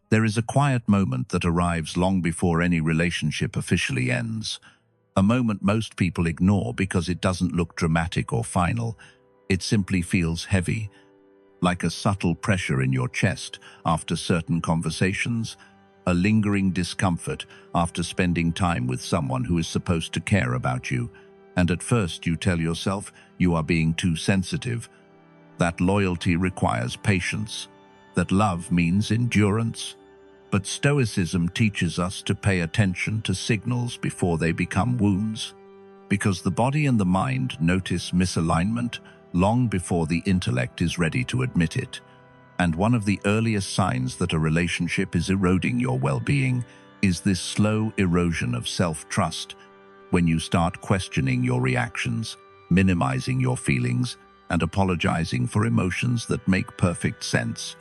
There is a quiet moment that arrives long before any relationship officially ends. A moment most people ignore because it doesn't look dramatic or final. It simply feels heavy, like a subtle pressure in your chest after certain conversations, a lingering discomfort after spending time with someone who is supposed to care about you. And at first you tell yourself you are being too sensitive, that loyalty requires patience, that love means endurance. But Stoicism teaches us to pay attention to signals before they become wounds, because the body and the mind notice misalignment long before the intellect is ready to admit it. And one of the earliest signs that a relationship is eroding your well-being is this slow erosion of self-trust, when you start questioning your reactions, minimizing your feelings, and apologizing for emotions that make perfect sense.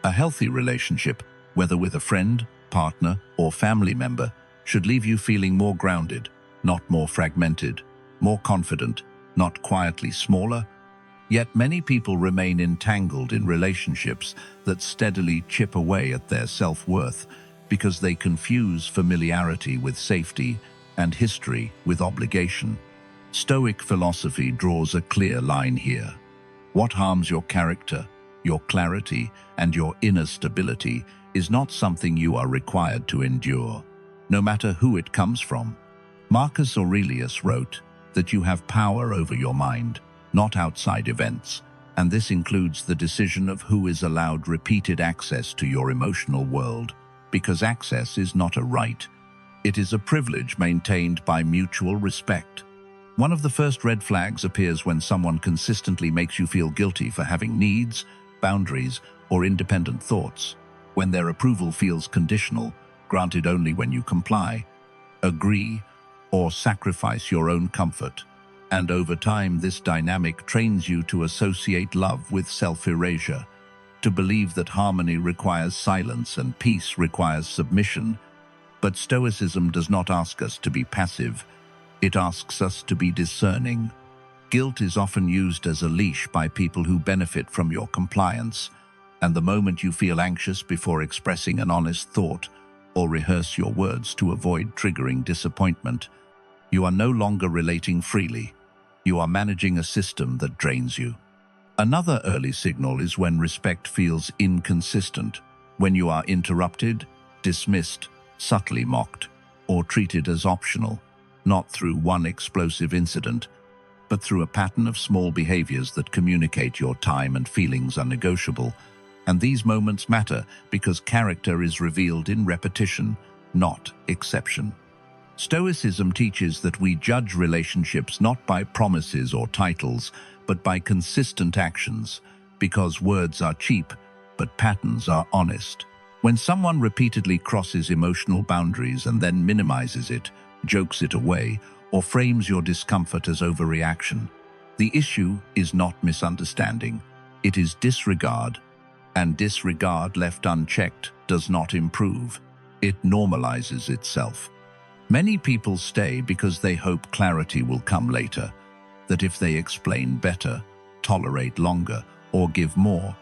A healthy relationship, whether with a friend, partner, or family member, should leave you feeling more grounded, not more fragmented, more confident, not quietly smaller. Yet many people remain entangled in relationships that steadily chip away at their self-worth because they confuse familiarity with safety and history with obligation. Stoic philosophy draws a clear line here. What harms your character, your clarity, and your inner stability is not something you are required to endure, no matter who it comes from. Marcus Aurelius wrote that you have power over your mind, not outside events, and this includes the decision of who is allowed repeated access to your emotional world, because access is not a right. It is a privilege maintained by mutual respect. One of the first red flags appears when someone consistently makes you feel guilty for having needs, boundaries, or independent thoughts, when their approval feels conditional, granted only when you comply, agree, or sacrifice your own comfort. And over time, this dynamic trains you to associate love with self-erasure, to believe that harmony requires silence and peace requires submission. But Stoicism does not ask us to be passive. It asks us to be discerning. Guilt is often used as a leash by people who benefit from your compliance, and the moment you feel anxious before expressing an honest thought or rehearse your words to avoid triggering disappointment, you are no longer relating freely. You are managing a system that drains you. Another early signal is when respect feels inconsistent, when you are interrupted, dismissed, subtly mocked, or treated as optional, not through one explosive incident, but through a pattern of small behaviors that communicate your time and feelings are negotiable. And these moments matter because character is revealed in repetition, not exception. Stoicism teaches that we judge relationships not by promises or titles, but by consistent actions, because words are cheap, but patterns are honest. When someone repeatedly crosses emotional boundaries and then minimizes it, jokes it away, or frames your discomfort as overreaction, the issue is not misunderstanding. It is disregard, and disregard left unchecked does not improve. It normalizes itself. Many people stay because they hope clarity will come later, that if they explain better, tolerate longer, or give more,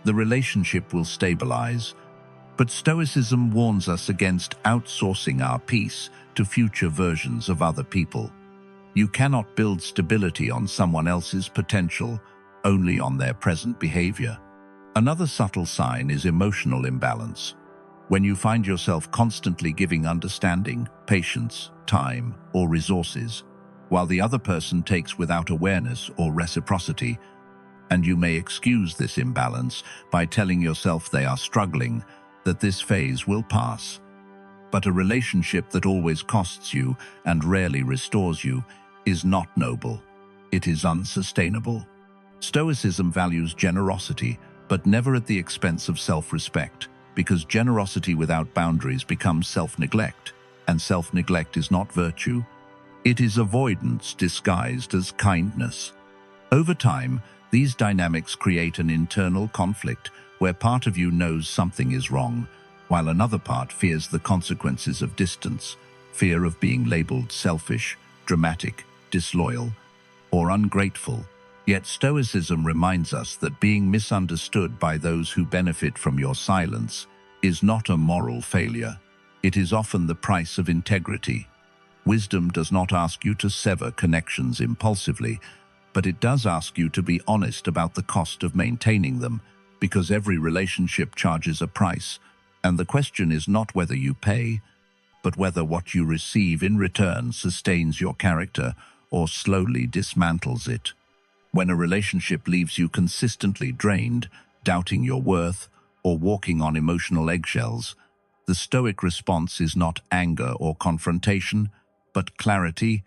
the relationship will stabilize. But Stoicism warns us against outsourcing our peace to future versions of other people. You cannot build stability on someone else's potential, only on their present behavior. Another subtle sign is emotional imbalance. When you find yourself constantly giving understanding, patience, time, or resources, while the other person takes without awareness or reciprocity, and you may excuse this imbalance by telling yourself they are struggling, that this phase will pass. But a relationship that always costs you and rarely restores you is not noble. It is unsustainable. Stoicism values generosity, but never at the expense of self-respect, because generosity without boundaries becomes self-neglect, and self-neglect is not virtue. It is avoidance disguised as kindness. Over time, these dynamics create an internal conflict where part of you knows something is wrong, while another part fears the consequences of distance, fear of being labeled selfish, dramatic, disloyal, or ungrateful. Yet Stoicism reminds us that being misunderstood by those who benefit from your silence is not a moral failure. It is often the price of integrity. Wisdom does not ask you to sever connections impulsively, but it does ask you to be honest about the cost of maintaining them, because every relationship charges a price, and the question is not whether you pay, but whether what you receive in return sustains your character or slowly dismantles it. When a relationship leaves you consistently drained, doubting your worth, or walking on emotional eggshells, the Stoic response is not anger or confrontation, but clarity,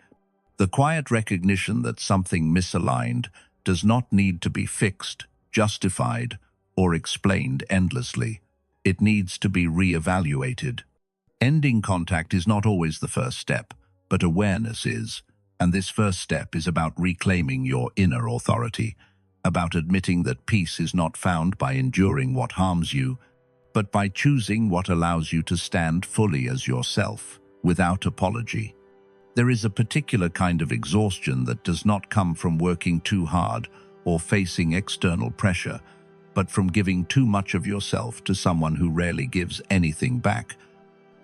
the quiet recognition that something misaligned does not need to be fixed, justified, or explained endlessly. It needs to be re-evaluated. Ending contact is not always the first step, but awareness is, and this first step is about reclaiming your inner authority, about admitting that peace is not found by enduring what harms you, but by choosing what allows you to stand fully as yourself, without apology. There is a particular kind of exhaustion that does not come from working too hard or facing external pressure, but from giving too much of yourself to someone who rarely gives anything back.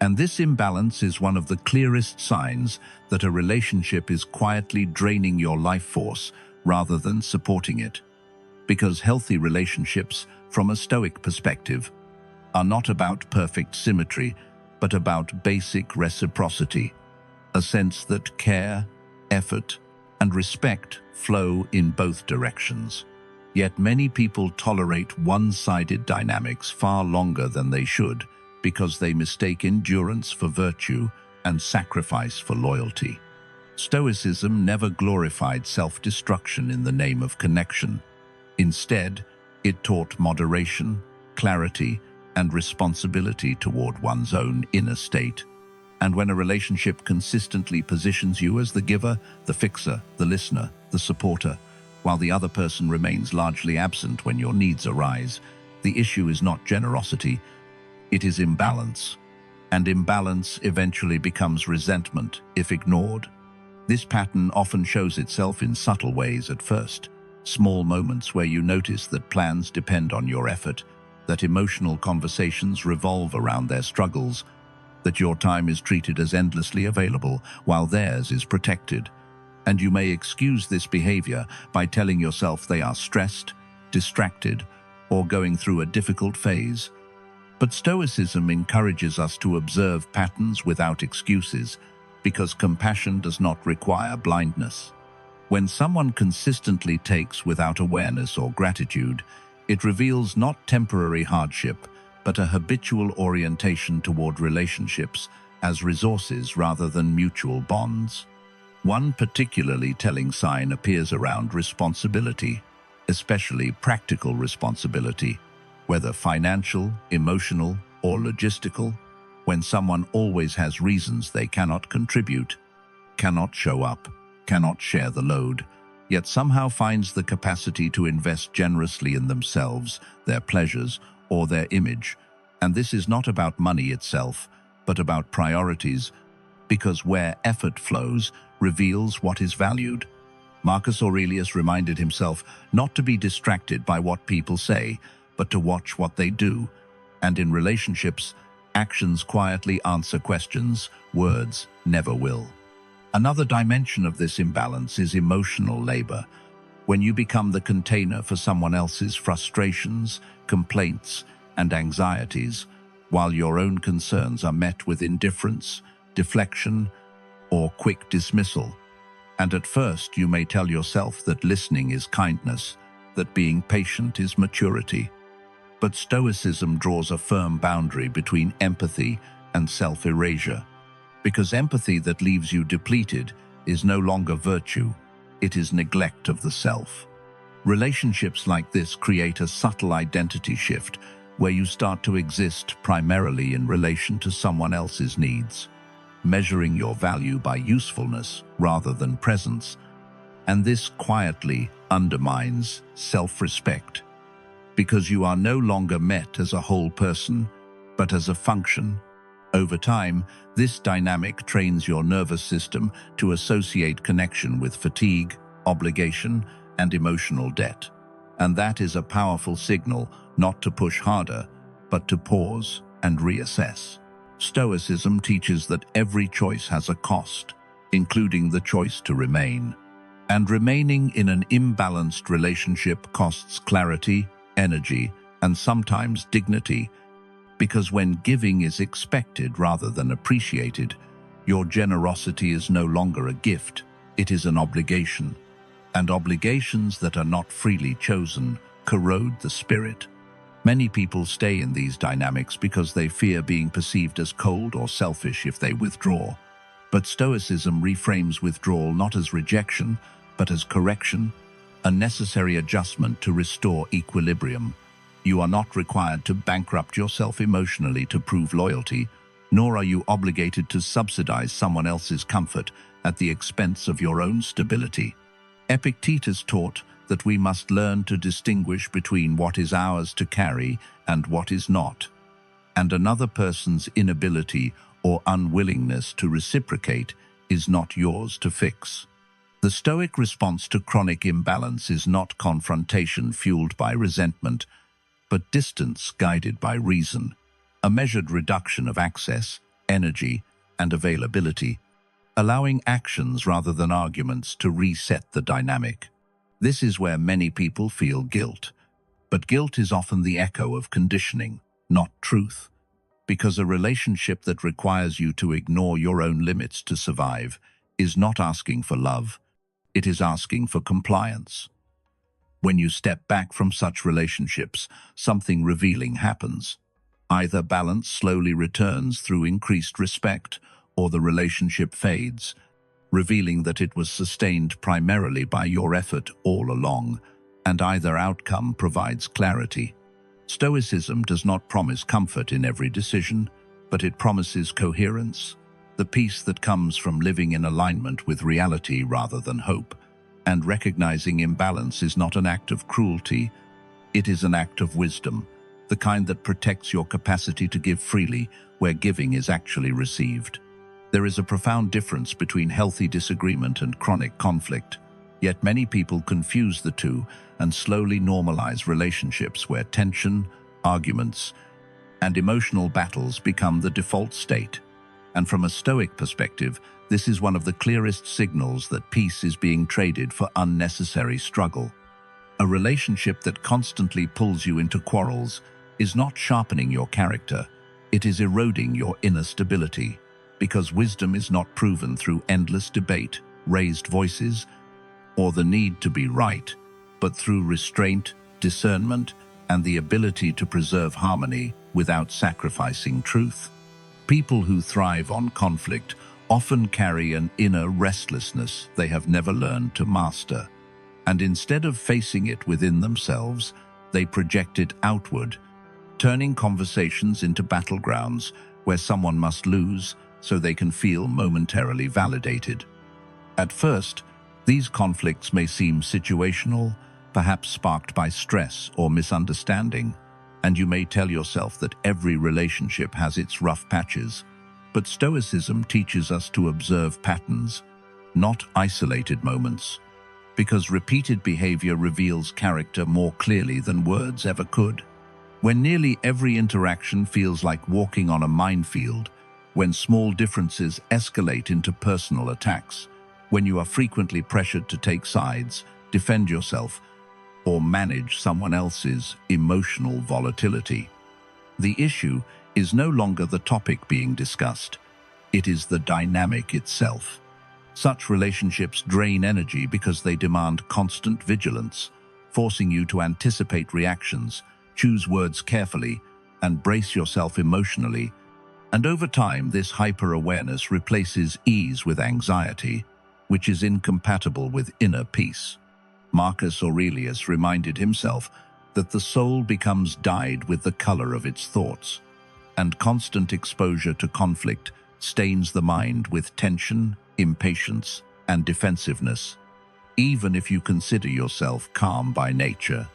And this imbalance is one of the clearest signs that a relationship is quietly draining your life force rather than supporting it. Because healthy relationships, from a Stoic perspective, are not about perfect symmetry, but about basic reciprocity, a sense that care, effort, and respect flow in both directions. Yet many people tolerate one-sided dynamics far longer than they should, because they mistake endurance for virtue and sacrifice for loyalty. Stoicism never glorified self-destruction in the name of connection. Instead, it taught moderation, clarity, and responsibility toward one's own inner state. And when a relationship consistently positions you as the giver, the fixer, the listener, the supporter, while the other person remains largely absent when your needs arise, the issue is not generosity, it is imbalance. And imbalance eventually becomes resentment if ignored. This pattern often shows itself in subtle ways at first, small moments where you notice that plans depend on your effort, that emotional conversations revolve around their struggles, that your time is treated as endlessly available while theirs is protected. And you may excuse this behavior by telling yourself they are stressed, distracted, or going through a difficult phase. But Stoicism encourages us to observe patterns without excuses, because compassion does not require blindness. When someone consistently takes without awareness or gratitude, it reveals not temporary hardship, but a habitual orientation toward relationships as resources rather than mutual bonds. One particularly telling sign appears around responsibility, especially practical responsibility, whether financial, emotional, or logistical, when someone always has reasons they cannot contribute, cannot show up, cannot share the load, yet somehow finds the capacity to invest generously in themselves, their pleasures, or their image. And this is not about money itself, but about priorities, because where effort flows reveals what is valued. Marcus Aurelius reminded himself not to be distracted by what people say, but to watch what they do. And in relationships, actions quietly answer questions, words never will. Another dimension of this imbalance is emotional labor. When you become the container for someone else's frustrations, complaints, and anxieties, while your own concerns are met with indifference, deflection, or quick dismissal. And at first you may tell yourself that listening is kindness, that being patient is maturity. But Stoicism draws a firm boundary between empathy and self-erasure, because empathy that leaves you depleted is no longer virtue, it is neglect of the self. Relationships like this create a subtle identity shift where you start to exist primarily in relation to someone else's needs, measuring your value by usefulness rather than presence, and this quietly undermines self-respect, because you are no longer met as a whole person, but as a function. Over time, this dynamic trains your nervous system to associate connection with fatigue, obligation, and emotional debt. And that is a powerful signal not to push harder, but to pause. and reassess. Stoicism teaches that every choice has a cost, including the choice to remain. And remaining in an imbalanced relationship costs clarity, energy, and sometimes dignity, because when giving is expected rather than appreciated, your generosity is no longer a gift, it is an obligation. And obligations that are not freely chosen corrode the spirit. Many people stay in these dynamics because they fear being perceived as cold or selfish if they withdraw. But Stoicism reframes withdrawal not as rejection, but as correction, a necessary adjustment to restore equilibrium. You are not required to bankrupt yourself emotionally to prove loyalty, nor are you obligated to subsidize someone else's comfort at the expense of your own stability. Epictetus taught that we must learn to distinguish between what is ours to carry and what is not, and another person's inability or unwillingness to reciprocate is not yours to fix. The Stoic response to chronic imbalance is not confrontation fueled by resentment, but distance guided by reason, a measured reduction of access, energy, and availability, allowing actions rather than arguments to reset the dynamic. This is where many people feel guilt, but guilt is often the echo of conditioning, not truth, because a relationship that requires you to ignore your own limits to survive is not asking for love, it is asking for compliance. When you step back from such relationships, something revealing happens. Either balance slowly returns through increased respect, or the relationship fades, revealing that it was sustained primarily by your effort all along, and either outcome provides clarity. Stoicism does not promise comfort in every decision, but it promises coherence, the peace that comes from living in alignment with reality rather than hope. And recognizing imbalance is not an act of cruelty, it is an act of wisdom, the kind that protects your capacity to give freely where giving is actually received. There is a profound difference between healthy disagreement and chronic conflict, yet many people confuse the two and slowly normalize relationships where tension, arguments, and emotional battles become the default state. And from a Stoic perspective, this is one of the clearest signals that peace is being traded for unnecessary struggle. A relationship that constantly pulls you into quarrels is not sharpening your character, it is eroding your inner stability, because wisdom is not proven through endless debate, raised voices, or the need to be right, but through restraint, discernment, and the ability to preserve harmony without sacrificing truth. People who thrive on conflict often carry an inner restlessness they have never learned to master, and instead of facing it within themselves, they project it outward, turning conversations into battlegrounds where someone must lose so they can feel momentarily validated. At first, these conflicts may seem situational, perhaps sparked by stress or misunderstanding, and you may tell yourself that every relationship has its rough patches. But Stoicism teaches us to observe patterns, not isolated moments, because repeated behavior reveals character more clearly than words ever could. When nearly every interaction feels like walking on a minefield, when small differences escalate into personal attacks, when you are frequently pressured to take sides, defend yourself, or manage someone else's emotional volatility. The issue is no longer the topic being discussed, it is the dynamic itself. Such relationships drain energy because they demand constant vigilance, forcing you to anticipate reactions, choose words carefully, and brace yourself emotionally. And over time, this hyper-awareness replaces ease with anxiety, which is incompatible with inner peace. Marcus Aurelius reminded himself that the soul becomes dyed with the color of its thoughts, and constant exposure to conflict stains the mind with tension, impatience, and defensiveness, even if you consider yourself calm by nature.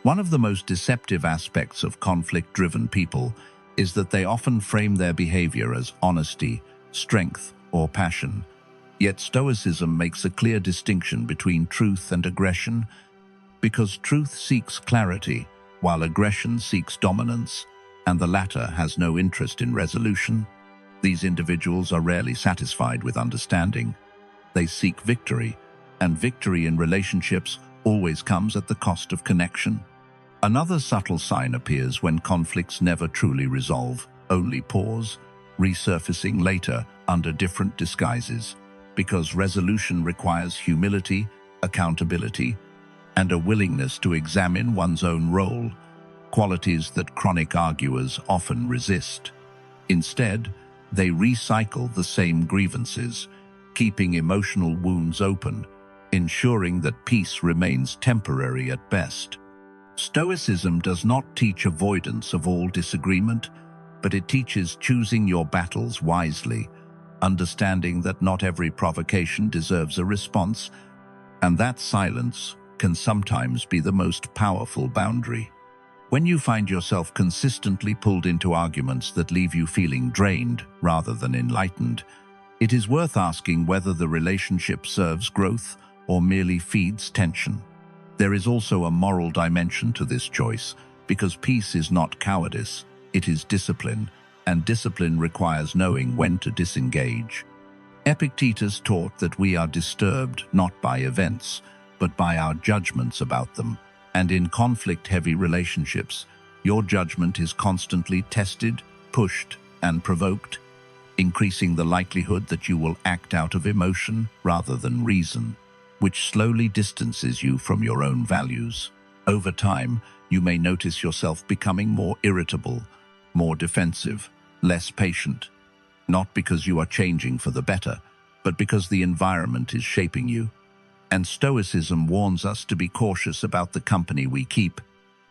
One of the most deceptive aspects of conflict-driven people is that they often frame their behavior as honesty, strength, or passion. Yet Stoicism makes a clear distinction between truth and aggression, because truth seeks clarity, while aggression seeks dominance, and the latter has no interest in resolution. These individuals are rarely satisfied with understanding. They seek victory, and victory in relationships always comes at the cost of connection. Another subtle sign appears when conflicts never truly resolve, only pause, resurfacing later under different disguises, because resolution requires humility, accountability, and a willingness to examine one's own role, qualities that chronic arguers often resist. Instead, they recycle the same grievances, keeping emotional wounds open, ensuring that peace remains temporary at best. Stoicism does not teach avoidance of all disagreement, but it teaches choosing your battles wisely, understanding that not every provocation deserves a response, and that silence can sometimes be the most powerful boundary. When you find yourself consistently pulled into arguments that leave you feeling drained rather than enlightened, it is worth asking whether the relationship serves growth or merely feeds tension. There is also a moral dimension to this choice, because peace is not cowardice, it is discipline, and discipline requires knowing when to disengage. Epictetus taught that we are disturbed not by events, but by our judgments about them, and in conflict-heavy relationships, your judgment is constantly tested, pushed, and provoked, increasing the likelihood that you will act out of emotion rather than reason, which slowly distances you from your own values. Over time, you may notice yourself becoming more irritable, more defensive, less patient, not because you are changing for the better, but because the environment is shaping you. And Stoicism warns us to be cautious about the company we keep,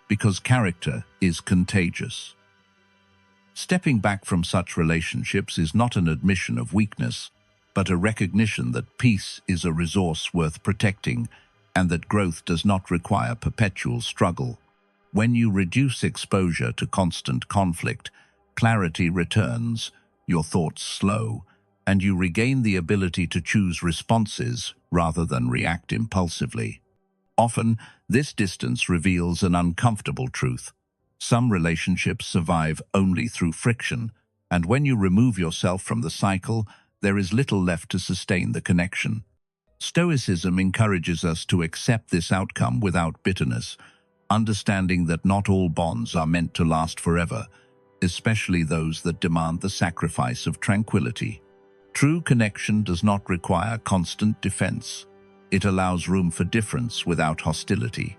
because character is contagious. Stepping back from such relationships is not an admission of weakness, but a recognition that peace is a resource worth protecting and that growth does not require perpetual struggle. When you reduce exposure to constant conflict, clarity returns, your thoughts slow, and you regain the ability to choose responses rather than react impulsively. Often, this distance reveals an uncomfortable truth. Some relationships survive only through friction, and when you remove yourself from the cycle, there is little left to sustain the connection. Stoicism encourages us to accept this outcome without bitterness, understanding that not all bonds are meant to last forever, especially those that demand the sacrifice of tranquility. True connection does not require constant defense. It allows room for difference without hostility.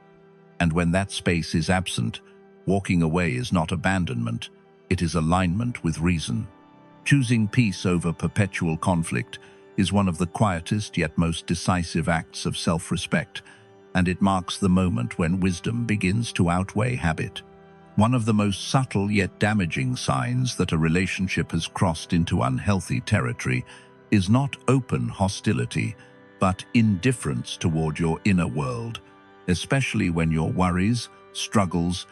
And when that space is absent, walking away is not abandonment, it is alignment with reason. Choosing peace over perpetual conflict is one of the quietest yet most decisive acts of self-respect, and it marks the moment when wisdom begins to outweigh habit. One of the most subtle yet damaging signs that a relationship has crossed into unhealthy territory is not open hostility, but indifference toward your inner world, especially when your worries, struggles,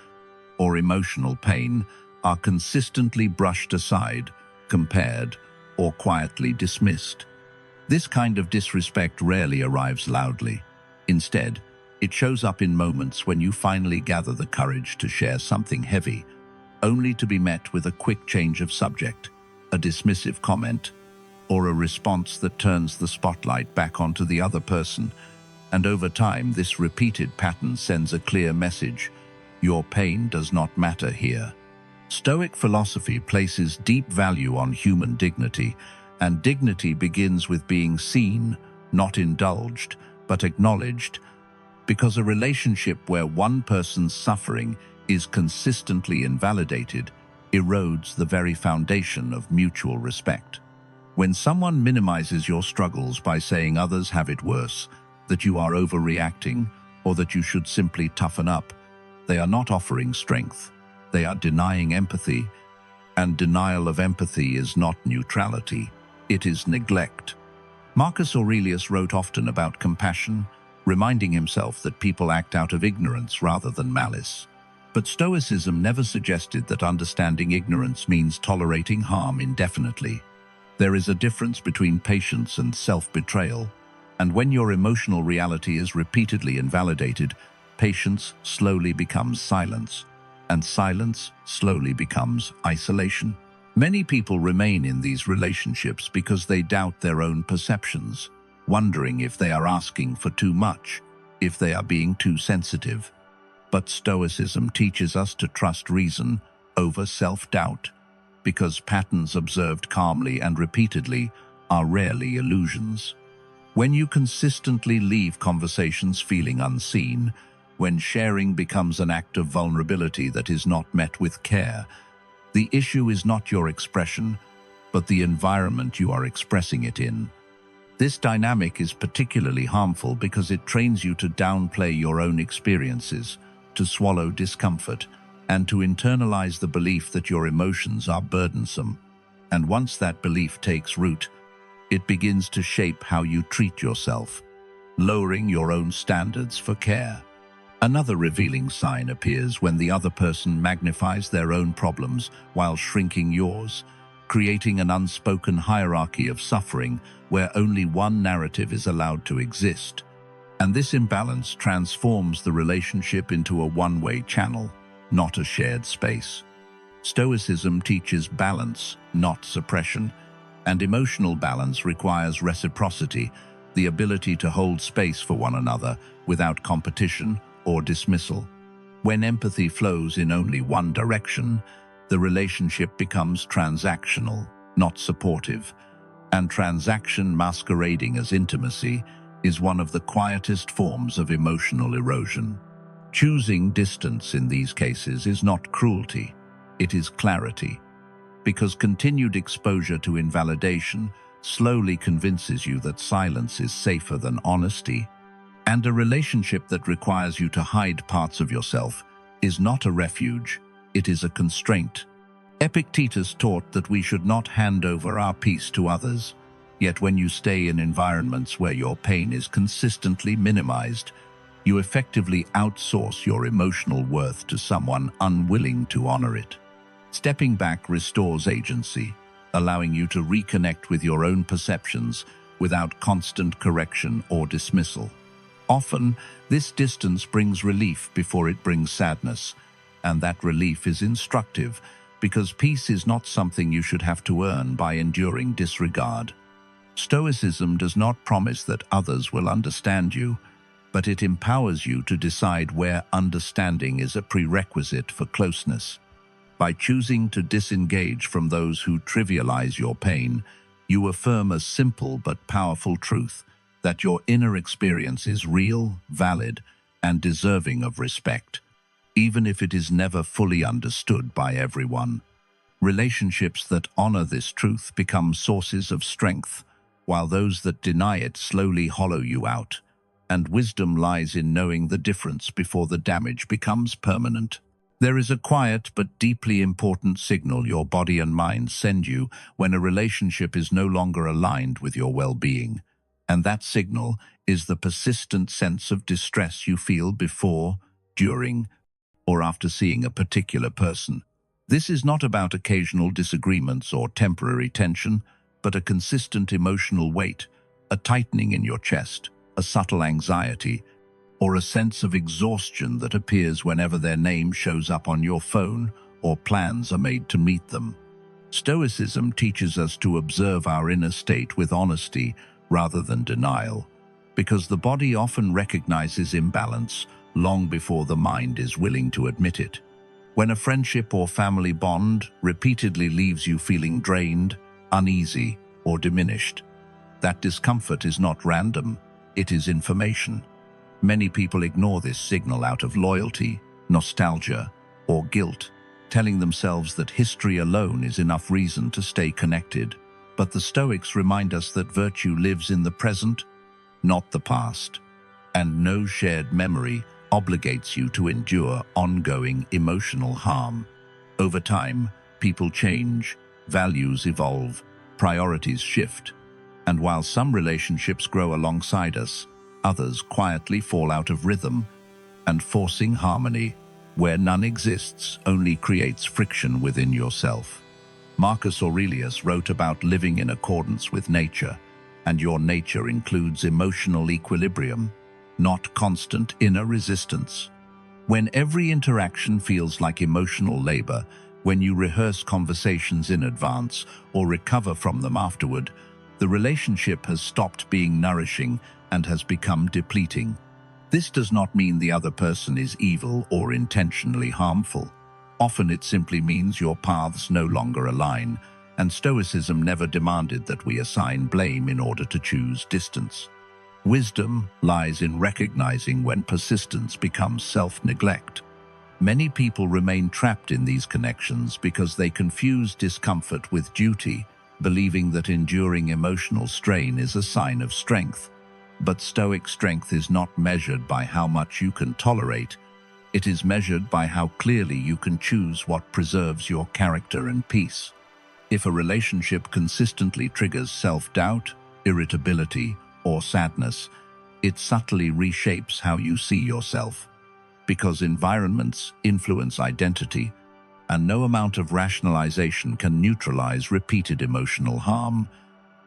or emotional pain are consistently brushed aside, compared, or quietly dismissed. This kind of disrespect rarely arrives loudly. Instead, it shows up in moments when you finally gather the courage to share something heavy, only to be met with a quick change of subject, a dismissive comment, or a response that turns the spotlight back onto the other person. And over time, this repeated pattern sends a clear message: your pain does not matter here. Stoic philosophy places deep value on human dignity, and dignity begins with being seen, not indulged, but acknowledged, because a relationship where one person's suffering is consistently invalidated erodes the very foundation of mutual respect. When someone minimizes your struggles by saying others have it worse, that you are overreacting, or that you should simply toughen up, they are not offering strength. They are denying empathy, and denial of empathy is not neutrality, it is neglect. Marcus Aurelius wrote often about compassion, reminding himself that people act out of ignorance rather than malice. But Stoicism never suggested that understanding ignorance means tolerating harm indefinitely. There is a difference between patience and self-betrayal, and when your emotional reality is repeatedly invalidated, patience slowly becomes silence. and silence slowly becomes isolation. Many people remain in these relationships because they doubt their own perceptions, wondering if they are asking for too much, if they are being too sensitive. But Stoicism teaches us to trust reason over self-doubt, because patterns observed calmly and repeatedly are rarely illusions. When you consistently leave conversations feeling unseen, when sharing becomes an act of vulnerability that is not met with care, the issue is not your expression, but the environment you are expressing it in. This dynamic is particularly harmful because it trains you to downplay your own experiences, to swallow discomfort, and to internalize the belief that your emotions are burdensome. And once that belief takes root, it begins to shape how you treat yourself, lowering your own standards for care. Another revealing sign appears when the other person magnifies their own problems while shrinking yours, creating an unspoken hierarchy of suffering where only one narrative is allowed to exist. And this imbalance transforms the relationship into a one-way channel, not a shared space. Stoicism teaches balance, not suppression, and emotional balance requires reciprocity, the ability to hold space for one another without competition or dismissal. When empathy flows in only one direction, the relationship becomes transactional, not supportive. And transaction masquerading as intimacy is one of the quietest forms of emotional erosion. Choosing distance in these cases is not cruelty, it is clarity, because continued exposure to invalidation slowly convinces you that silence is safer than honesty. And a relationship that requires you to hide parts of yourself is not a refuge, it is a constraint. Epictetus taught that we should not hand over our peace to others, yet when you stay in environments where your pain is consistently minimized, you effectively outsource your emotional worth to someone unwilling to honor it. Stepping back restores agency, allowing you to reconnect with your own perceptions without constant correction or dismissal. Often, this distance brings relief before it brings sadness, and that relief is instructive because peace is not something you should have to earn by enduring disregard. Stoicism does not promise that others will understand you, but it empowers you to decide where understanding is a prerequisite for closeness. By choosing to disengage from those who trivialize your pain, you affirm a simple but powerful truth: that your inner experience is real, valid, and deserving of respect, even if it is never fully understood by everyone. Relationships that honor this truth become sources of strength, while those that deny it slowly hollow you out. And wisdom lies in knowing the difference before the damage becomes permanent. There is a quiet but deeply important signal your body and mind send you when a relationship is no longer aligned with your well-being. And that signal is the persistent sense of distress you feel before, during, or after seeing a particular person. This is not about occasional disagreements or temporary tension, but a consistent emotional weight, a tightening in your chest, a subtle anxiety, or a sense of exhaustion that appears whenever their name shows up on your phone or plans are made to meet them. Stoicism teaches us to observe our inner state with honesty rather than denial, because the body often recognizes imbalance long before the mind is willing to admit it. When a friendship or family bond repeatedly leaves you feeling drained, uneasy, or diminished, that discomfort is not random, it is information. Many people ignore this signal out of loyalty, nostalgia, or guilt, telling themselves that history alone is enough reason to stay connected. But the Stoics remind us that virtue lives in the present, not the past, and no shared memory obligates you to endure ongoing emotional harm. Over time, people change, values evolve, priorities shift, and while some relationships grow alongside us, others quietly fall out of rhythm, and forcing harmony where none exists only creates friction within yourself. Marcus Aurelius wrote about living in accordance with nature, and your nature includes emotional equilibrium, not constant inner resistance. When every interaction feels like emotional labor, when you rehearse conversations in advance or recover from them afterward, the relationship has stopped being nourishing and has become depleting. This does not mean the other person is evil or intentionally harmful. Often it simply means your paths no longer align, and Stoicism never demanded that we assign blame in order to choose distance. Wisdom lies in recognizing when persistence becomes self-neglect. Many people remain trapped in these connections because they confuse discomfort with duty, believing that enduring emotional strain is a sign of strength. But Stoic strength is not measured by how much you can tolerate. It is measured by how clearly you can choose what preserves your character and peace. If a relationship consistently triggers self-doubt, irritability, or sadness, it subtly reshapes how you see yourself. Because environments influence identity, and no amount of rationalization can neutralize repeated emotional harm.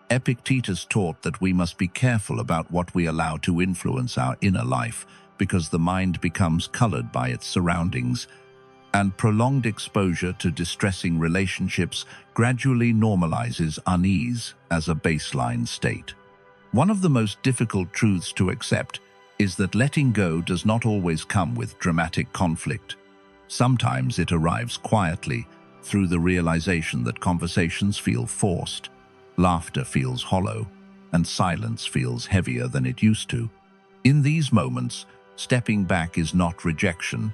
Epictetus taught that we must be careful about what we allow to influence our inner life, because the mind becomes colored by its surroundings, and prolonged exposure to distressing relationships gradually normalizes unease as a baseline state. One of the most difficult truths to accept is that letting go does not always come with dramatic conflict. Sometimes it arrives quietly, through the realization that conversations feel forced, laughter feels hollow, and silence feels heavier than it used to. In these moments, stepping back is not rejection,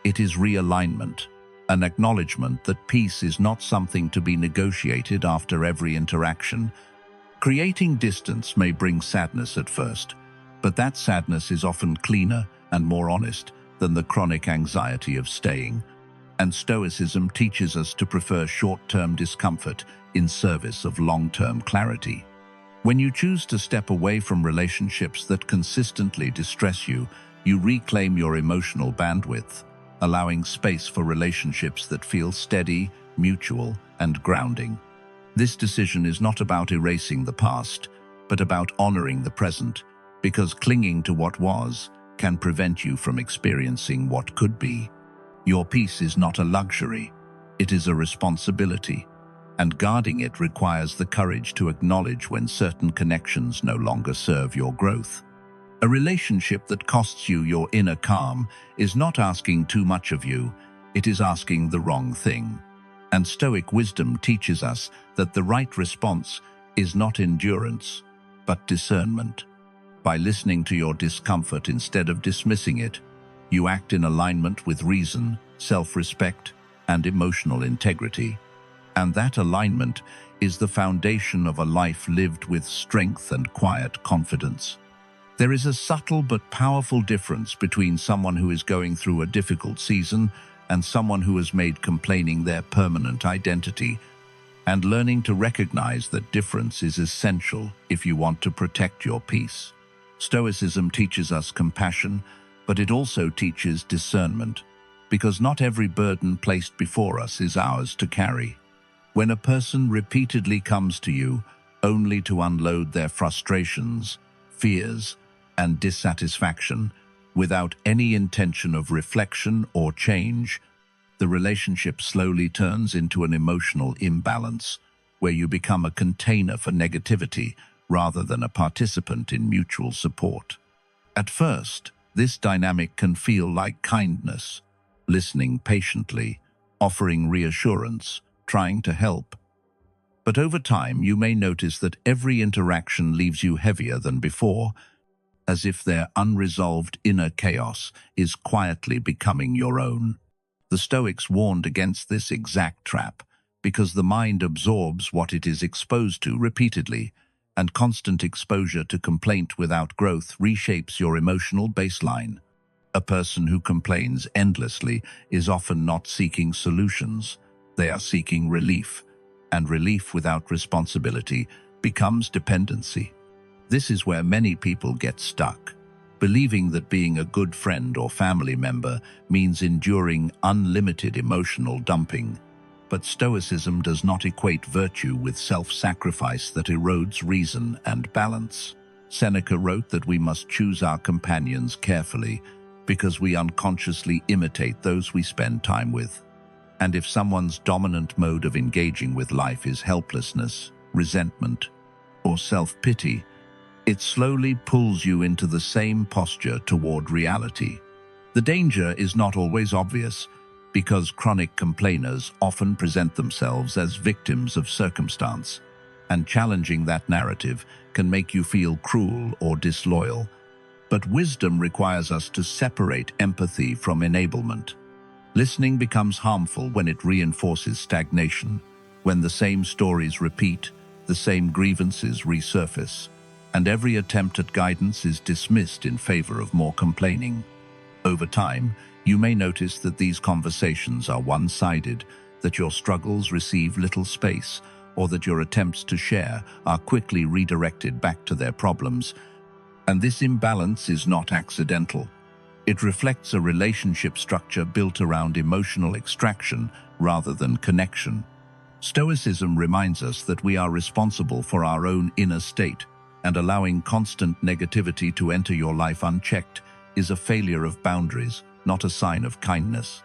it is realignment, an acknowledgement that peace is not something to be negotiated after every interaction. Creating distance may bring sadness at first, but that sadness is often cleaner and more honest than the chronic anxiety of staying. And Stoicism teaches us to prefer short-term discomfort in service of long-term clarity. When you choose to step away from relationships that consistently distress you, you reclaim your emotional bandwidth, allowing space for relationships that feel steady, mutual, and grounding. This decision is not about erasing the past, but about honoring the present, because clinging to what was can prevent you from experiencing what could be. Your peace is not a luxury, it is a responsibility, and guarding it requires the courage to acknowledge when certain connections no longer serve your growth. A relationship that costs you your inner calm is not asking too much of you, it is asking the wrong thing. And Stoic wisdom teaches us that the right response is not endurance, but discernment. By listening to your discomfort instead of dismissing it, you act in alignment with reason, self-respect, and emotional integrity. And that alignment is the foundation of a life lived with strength and quiet confidence. There is a subtle but powerful difference between someone who is going through a difficult season and someone who has made complaining their permanent identity, and learning to recognize that difference is essential if you want to protect your peace. Stoicism teaches us compassion, but it also teaches discernment, because not every burden placed before us is ours to carry. When a person repeatedly comes to you only to unload their frustrations, fears, and dissatisfaction without any intention of reflection or change, the relationship slowly turns into an emotional imbalance, where you become a container for negativity rather than a participant in mutual support. At first, this dynamic can feel like kindness, listening patiently, offering reassurance, trying to help. But over time, you may notice that every interaction leaves you heavier than before, as if their unresolved inner chaos is quietly becoming your own. The Stoics warned against this exact trap, because the mind absorbs what it is exposed to repeatedly, and constant exposure to complaint without growth reshapes your emotional baseline. A person who complains endlessly is often not seeking solutions, they are seeking relief, and relief without responsibility becomes dependency. This is where many people get stuck, believing that being a good friend or family member means enduring unlimited emotional dumping. But Stoicism does not equate virtue with self-sacrifice that erodes reason and balance. Seneca wrote that we must choose our companions carefully, because we unconsciously imitate those we spend time with. And if someone's dominant mode of engaging with life is helplessness, resentment, or self-pity, it slowly pulls you into the same posture toward reality. The danger is not always obvious, because chronic complainers often present themselves as victims of circumstance, and challenging that narrative can make you feel cruel or disloyal. But wisdom requires us to separate empathy from enablement. Listening becomes harmful when it reinforces stagnation, when the same stories repeat, the same grievances resurface, and every attempt at guidance is dismissed in favor of more complaining. Over time, you may notice that these conversations are one-sided, that your struggles receive little space, or that your attempts to share are quickly redirected back to their problems. And this imbalance is not accidental. It reflects a relationship structure built around emotional extraction rather than connection. Stoicism reminds us that we are responsible for our own inner state, and allowing constant negativity to enter your life unchecked is a failure of boundaries, not a sign of kindness.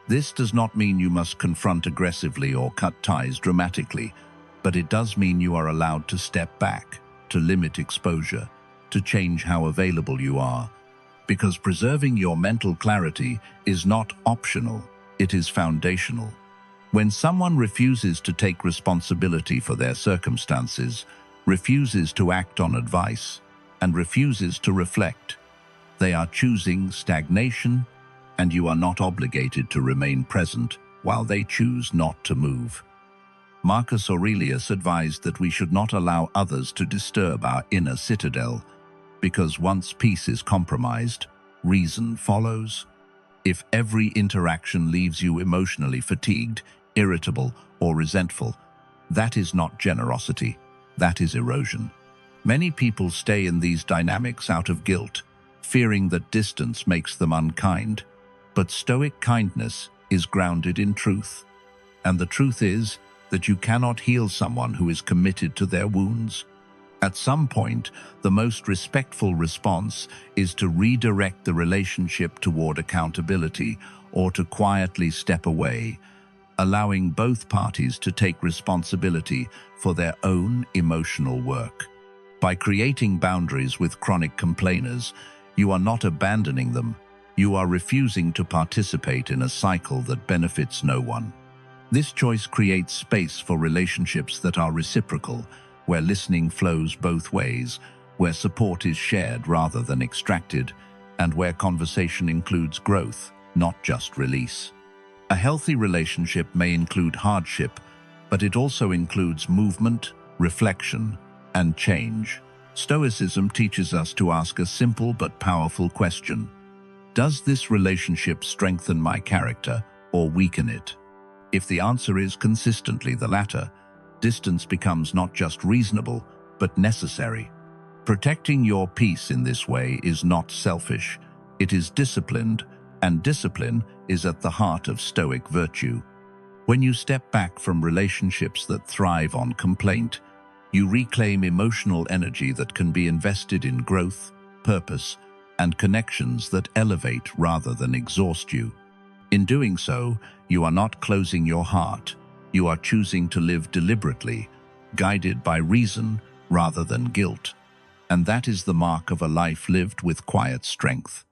This does not mean you must confront aggressively or cut ties dramatically, but it does mean you are allowed to step back, to limit exposure, to change how available you are. Because preserving your mental clarity is not optional, it is foundational. When someone refuses to take responsibility for their circumstances, refuses to act on advice, and refuses to reflect, they are choosing stagnation, and you are not obligated to remain present while they choose not to move. Marcus Aurelius advised that we should not allow others to disturb our inner citadel, because once peace is compromised, reason follows. If every interaction leaves you emotionally fatigued, irritable, or resentful, that is not generosity, that is erosion. Many people stay in these dynamics out of guilt, fearing that distance makes them unkind. But Stoic kindness is grounded in truth. And the truth is that you cannot heal someone who is committed to their wounds. At some point, the most respectful response is to redirect the relationship toward accountability, or to quietly step away, allowing both parties to take responsibility for their own emotional work. By creating boundaries with chronic complainers, you are not abandoning them. You are refusing to participate in a cycle that benefits no one. This choice creates space for relationships that are reciprocal, where listening flows both ways, where support is shared rather than extracted, and where conversation includes growth, not just release. A healthy relationship may include hardship, but it also includes movement, reflection, and change. Stoicism teaches us to ask a simple but powerful question. Does this relationship strengthen my character or weaken it? If the answer is consistently the latter, distance becomes not just reasonable, but necessary. Protecting your peace in this way is not selfish, it is disciplined, and discipline is at the heart of Stoic virtue. When you step back from relationships that thrive on complaint, you reclaim emotional energy that can be invested in growth, purpose, and connections that elevate rather than exhaust you. In doing so, you are not closing your heart. You are choosing to live deliberately, guided by reason rather than guilt. And that is the mark of a life lived with quiet strength.